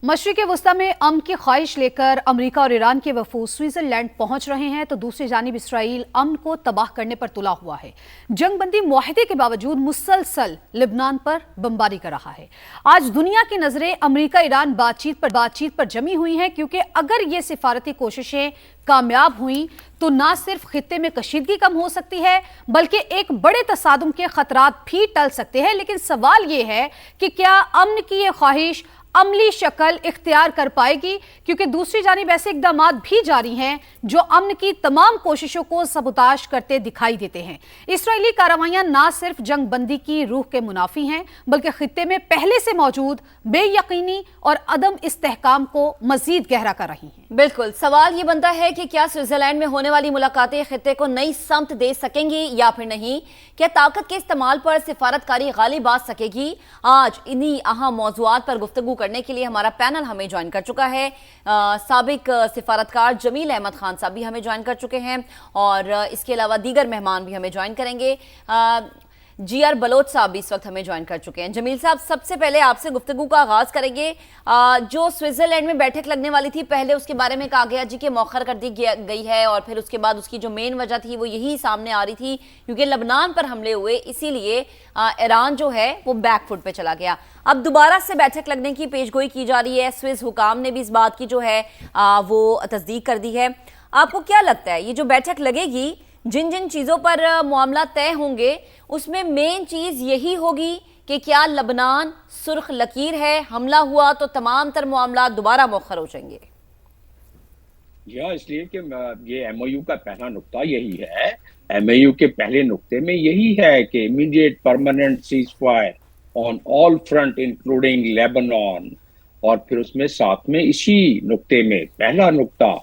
मशरिक़ वस्ती में अमन की ख्वाहिश लेकर अमरीका और ईरान के वफूद स्विट्ज़रलैंड पहुंच रहे हैं, तो दूसरी जानिब इसराइल अमन को तबाह करने पर तुला हुआ है। जंगबंदी मुआहदे के बावजूद मुसलसल लिबनान पर बमबारी कर रहा है। आज दुनिया की नजरें अमरीका ईरान बातचीत पर जमी हुई हैं, क्योंकि अगर ये सिफारती कोशिशें कामयाब हुई तो ना सिर्फ खित्ते में कशीदगी कम हो सकती है, बल्कि एक बड़े तसादुम के खतरात भी टल सकते हैं। लेकिन सवाल ये है कि क्या अमन की ये ख्वाहिश अमली शक्ल इख्तियार कर पाएगी, क्योंकि दूसरी जानिब ऐसे इक़दामात भी जारी हैं जो अमन की तमाम कोशिशों को सबूताश करते दिखाई देते हैं। इसराइली कार्रवाइयां ना सिर्फ जंग बंदी की रूह के मुनाफी हैं, बल्कि खित्ते में पहले से मौजूद बेयकीनी और अदम इस्तेहकाम को मजीद गहरा कर रही हैं। बिल्कुल, सवाल ये बनता है कि क्या स्विट्जरलैंड में होने वाली मुलाकातें खित्ते को नई समत दे सकेंगी या फिर नहीं? क्या ताकत के इस्तेमाल पर सिफारतकारी गालिब आ सकेगी? आज इन्हीं अहम मौज़ूआत पर गुफ्तगू करने के लिए हमारा पैनल हमें ज्वाइन कर चुका है। साबिक सिफारतकार जमील अहमद खान साहब भी हमें ज्वाइन कर चुके हैं और इसके अलावा दीगर मेहमान भी हमें ज्वाइन करेंगे। GR बलोच साहब भी इस वक्त हमें ज्वाइन कर चुके हैं। जमील साहब, सबसे पहले आपसे गुफ्तगू का आगाज करेंगे। जो स्विट्जरलैंड में बैठक लगने वाली थी, पहले उसके बारे में कहा गया जी कि मौखर कर दी गई है, और फिर उसके बाद उसकी जो मेन वजह थी वो यही सामने आ रही थी क्योंकि लबनान पर हमले हुए, इसीलिए ईरान जो है वो बैक फुट पे चला गया। अब दोबारा से बैठक लगने की पेशगोई की जा रही है। स्विस हुकाम ने भी इस बात की जो है वो तस्दीक कर दी है। आपको क्या लगता है ये जो बैठक लगेगी, जिन जिन चीज़ों पर मामला तय होंगे, उसमें मेन चीज़ यही होगी कि क्या लबनान सुर्ख लकीर है, हमला हुआ तो तमाम तर मामला दोबारा मौखर हो जाएंगे? इसलिए कि ये MOU का पहला नुक्ता यही है। MOU के पहले नुक्ते में यही है कि immediate permanent cease fire on all front including Lebanon, और फिर उसमें साथ में इसी नुक्ते में पहला नुक्ता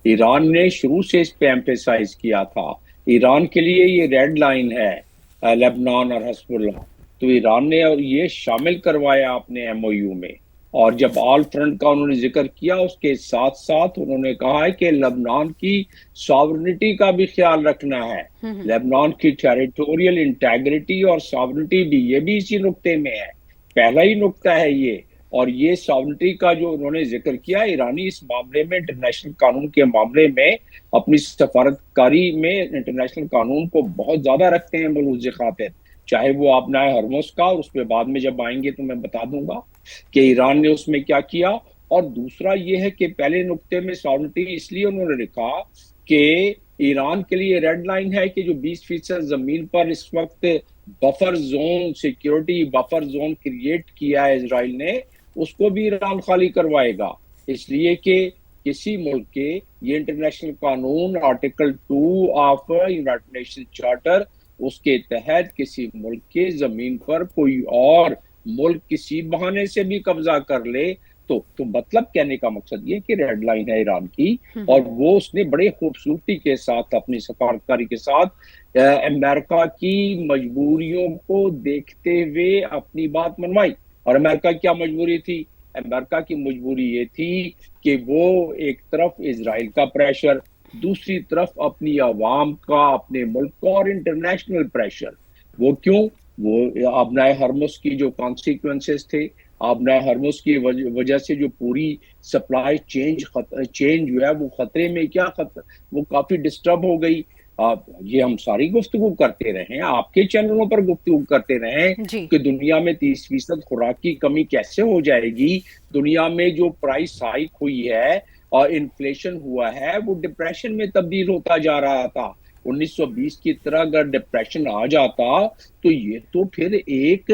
ईरान ने शुरू से इस पे एम्फेसाइज किया था। ईरान के लिए ये रेड लाइन है लेबनान और हिजबुल्लाह, तो ईरान ने और ये शामिल करवाया अपने MOU में। और जब ऑल फ्रंट का उन्होंने जिक्र किया, उसके साथ साथ उन्होंने कहा है कि लेबनान की सॉवरेनिटी का भी ख्याल रखना है, लेबनान की टेरिटोरियल इंटेग्रिटी और सॉवरेनिटी भी, ये भी इसी नुक्ते में है। पहला ही नुक्ता है ये। और ये सॉवरेनिटी का जो उन्होंने जिक्र किया, ईरानी इस मामले में इंटरनेशनल कानून के मामले में अपनी सफारतकारी में इंटरनेशनल कानून को बहुत ज्यादा रखते हैं बलूच खातिर, चाहे वो अपना हरमुज का, और उस पर बाद में जब आएंगे तो मैं बता दूंगा कि ईरान ने उसमें क्या किया। और दूसरा ये है कि पहले नुक्ते में सॉवरेनिटी इसलिए उन्होंने लिखा कि ईरान के लिए रेड लाइन है कि जो 20% जमीन पर इस वक्त buffer zone, security buffer zone create किया है इसराइल ने, उसको भी ईरान खाली करवाएगा। इसलिए कि किसी मुल्क के ये इंटरनेशनल कानून article 2 of United nation charter, उसके तहत किसी मुल्क के जमीन पर कोई और मुल्क किसी बहाने से भी कब्जा कर ले तो मतलब कहने का मकसद ये कि रेड लाइन है ईरान की, और वो उसने बड़े खूबसूरती के साथ अपनी सफारतकारी के साथ अमेरिका की मजबूरियों को देखते हुए अपनी बात मनवाई। और अमेरिका की क्या मजबूरी थी? अमेरिका की मजबूरी ये थी कि वो एक तरफ इजराइल का प्रेशर, दूसरी तरफ अपनी आवाम का, अपने मुल्क का, और इंटरनेशनल प्रेशर। वो क्यों? वो आबनाए हरमुज की जो कॉन्सिक्वेंसेस थे, आबनाए हरमुज की वजह से जो पूरी सप्लाई चेंज जो है वो खतरे में, क्या खतरे, वो काफी डिस्टर्ब हो गई। ये हम सारी गुफ्तगू करते रहे, आपके चैनलों पर गुफ्तगू करते रहे कि दुनिया में 30% खुराक की कमी कैसे हो जाएगी। दुनिया में जो प्राइस हाइक हुई है और इन्फ्लेशन हुआ है, वो डिप्रेशन में तब्दील होता जा रहा था। 1920 की तरह अगर डिप्रेशन आ जाता तो ये तो फिर एक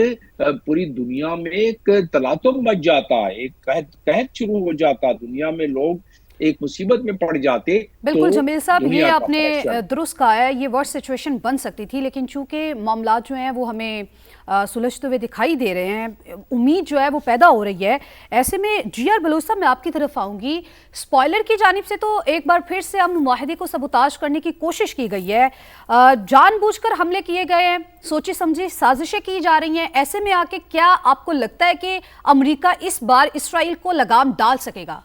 पूरी दुनिया में एक तलातुम मच जाता, एक कहत शुरू हो जाता, दुनिया में लोग एक मुसीबत में पड़ जाते। बिल्कुल तो जमील साहब, ये आपने दुरुस्त कहा है, ये वर्स्ट सिचुएशन बन सकती थी, लेकिन चूंकि मामला जो हैं वो हमें सुलझते हुए दिखाई दे रहे हैं, उम्मीद जो है वो पैदा हो रही है। ऐसे में GR बलोच साहब, मैं आपकी तरफ आऊँगी। स्पॉयलर की जानिब से तो एक बार फिर से अमन मुआहदे को सबूताज करने की कोशिश की गई है, जानबूझकर हमले किए गए हैं, सोची समझी साजिशें की जा रही हैं। ऐसे में आके क्या आपको लगता है कि अमरीका इस बार इसराइल को लगाम डाल सकेगा?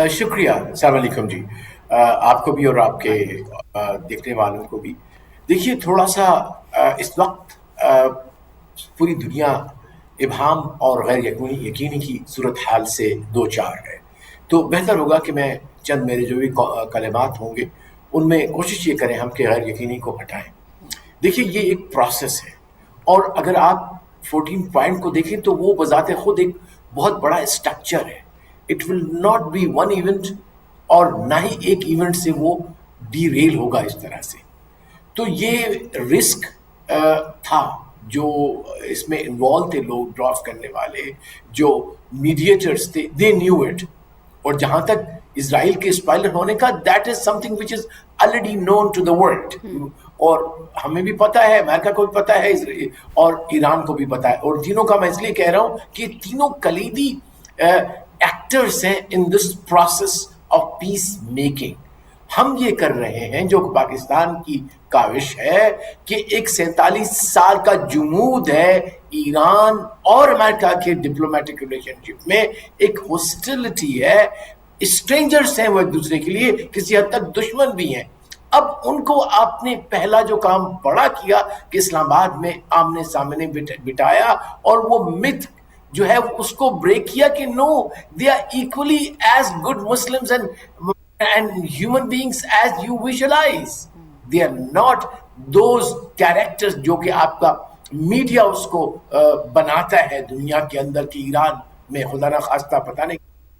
शुक्रिया, अस्सलाम वालेकुम जी, आपको भी और आपके देखने वालों को भी। देखिए, थोड़ा सा इस वक्त पूरी दुनिया इबाहम और गैर यकीनी की सूरत हाल से दो चार है। तो बेहतर होगा कि मैं चंद मेरे जो भी कलमात होंगे उनमें कोशिश ये करें हम कि गैर यकीनी को हटाएं। देखिए ये एक प्रोसेस है, और अगर आप 14 पॉइंट को देखें तो वो बजाते खुद एक बहुत बड़ा स्ट्रक्चर है। It will not be one event, और ना ही एक इवेंट से वो डीरेल होगा इस तरह से। तो ये रिस्क था जो इसमें इन्वॉल्व थे, लोग ड्राफ्ट करने वाले जो मीडिएटर्स थे, दे न्यू इट। और जहां तक इजराइल के स्पॉइलर होने का, that is something which is already known to the world, और हमें भी पता है, अमेरिका को भी पता है, और ईरान को भी पता है। और तीनों का मैं इसलिए कह रहा हूं कि तीनों कलीदी एक्टर्स हैं in this process of peace making. हम ये कर रहे हैं जो पाकिस्तान की काविश है कि एक 47 साल का जुमूद है ईरान और अमेरिका के डिप्लोमेटिक रिलेशनशिप में, एक हॉस्टिलिटी है, स्ट्रेंजर्स हैं वो एक दूसरे के लिए, किसी हद तक दुश्मन भी हैं। अब उनको आपने पहला जो काम बड़ा किया कि इस्लामाबाद में आमने सामने बिठाया, और वो मिथ जो है उसको ब्रेक किया कि no, they are equally as good Muslims and human beings as you visualize. They are not those characters जो कि आपका मीडिया उसको बनाता है दुनिया के अंदर कि ईरान में खुदा ना खास्ता पता नहीं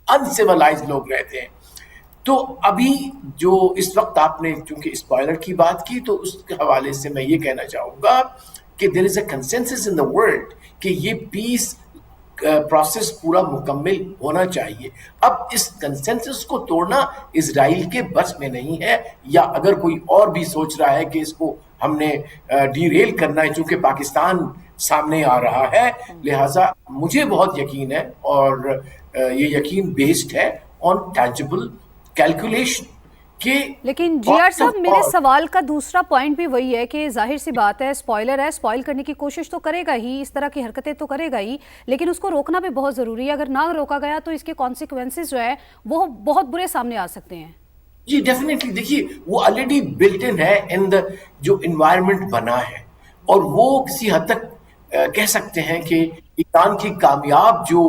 अनसिविलाइज्ड लोग रहते हैं। तो अभी जो इस वक्त आपने चूंकि स्पॉइलर की बात की, तो उसके हवाले से मैं ये कहना चाहूँगा कि there is a consensus in the world कि ये पीस प्रोसेस पूरा मुकम्मल होना चाहिए। अब इस कंसेंसस को तोड़ना इजराइल के बस में नहीं है, या अगर कोई और भी सोच रहा है कि इसको हमने डीरेल करना है, चूंकि पाकिस्तान सामने आ रहा है, लिहाजा मुझे बहुत यकीन है, और ये यकीन बेस्ड है ऑन टैंजिबल कैलकुलेशन। लेकिन जीआर साहब, मेरे सवाल का दूसरा पॉइंट भी वही है कि जाहिर सी बात है, स्पॉइलर है, स्पॉइल करने की कोशिश तो करेगा ही, इस तरह की हरकतें तो करेगा ही, लेकिन उसको रोकना भी बहुत ज़रूरी है। अगर ना रोका गया तो इसके कॉन्सिक्वेंसेस जो है वो बहुत बुरे सामने आ सकते हैं। जी डेफिनेटली, देखिए वो ऑलरेडी बिल्ट इन है इन द जो इन्वायरमेंट बना है, और वो किसी हद तक कह सकते हैं कि ईरान की कामयाब जो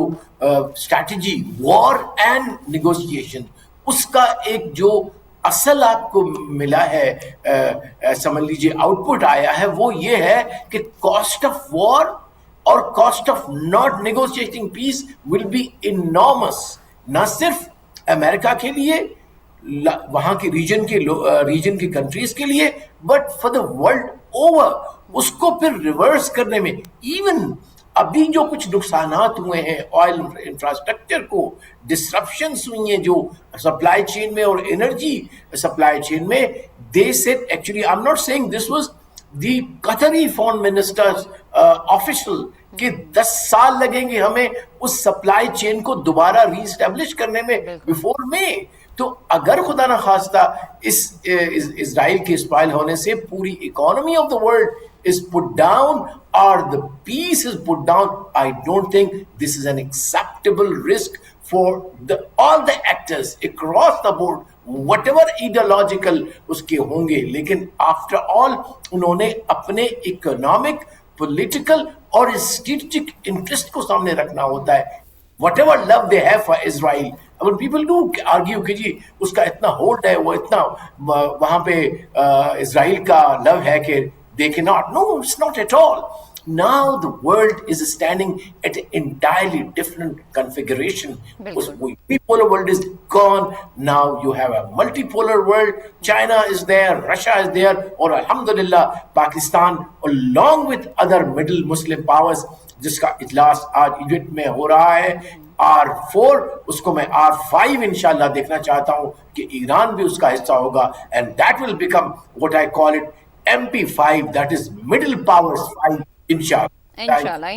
स्ट्रैटेजी वॉर एंड निगोशिएशन, उसका एक जो असल आपको मिला है, समझ लीजिए आउटपुट आया है, वो ये है कि कॉस्ट ऑफ वॉर और cost of not negotiating peace will be enormous, ना सिर्फ अमेरिका के लिए, वहां के रीजन की कंट्रीज के लिए, but for the world over. उसको फिर रिवर्स करने में, इवन अभी जो कुछ नुकसानात हुए हैं ऑयल इंफ्रास्ट्रक्चर को, डिसरप्शंस हुई हैं जो सप्लाई चेन में और एनर्जी सप्लाई चेन में, they said actually, I am not saying this was the कतरी फॉरेन मिनिस्टर्स ऑफिशियल कि 10 साल लगेंगे हमें उस सप्लाई चेन को दोबारा रीस्टैब्लिश करने में बिफोर में। तो अगर खुदा ना खास्ता इस इजराइल के स्पॉइल होने से पूरी economy of the world is put down or the peace is put down, I don't think this is an acceptable risk for all the actors across the board, whatever ideological उसके होंगे। लेकिन after all उन्होंने अपने economic, political और strategic interest को सामने रखना होता है। whatever love they have for Israel, when people do argue कि जी उसका इतना होल्ड है, वो इतना वहां पे इजराइल का लव है कि they cannot. No, it's not at all. Now the world is standing at an entirely different configuration. Bipolar world is gone. Now you have a multipolar world. China is there, Russia is there, or alhamdulillah, Pakistan, along with other middle Muslim powers, जिसका इजलास आज Egypt में हो रहा है, R4, उसको मैं R5 इंशाल्लाह देखना चाहता हूं कि ईरान भी उसका हिस्सा होगा, and that will become what I call it MP5, that is middle powers 5, inshallah. इंशाल्लाह।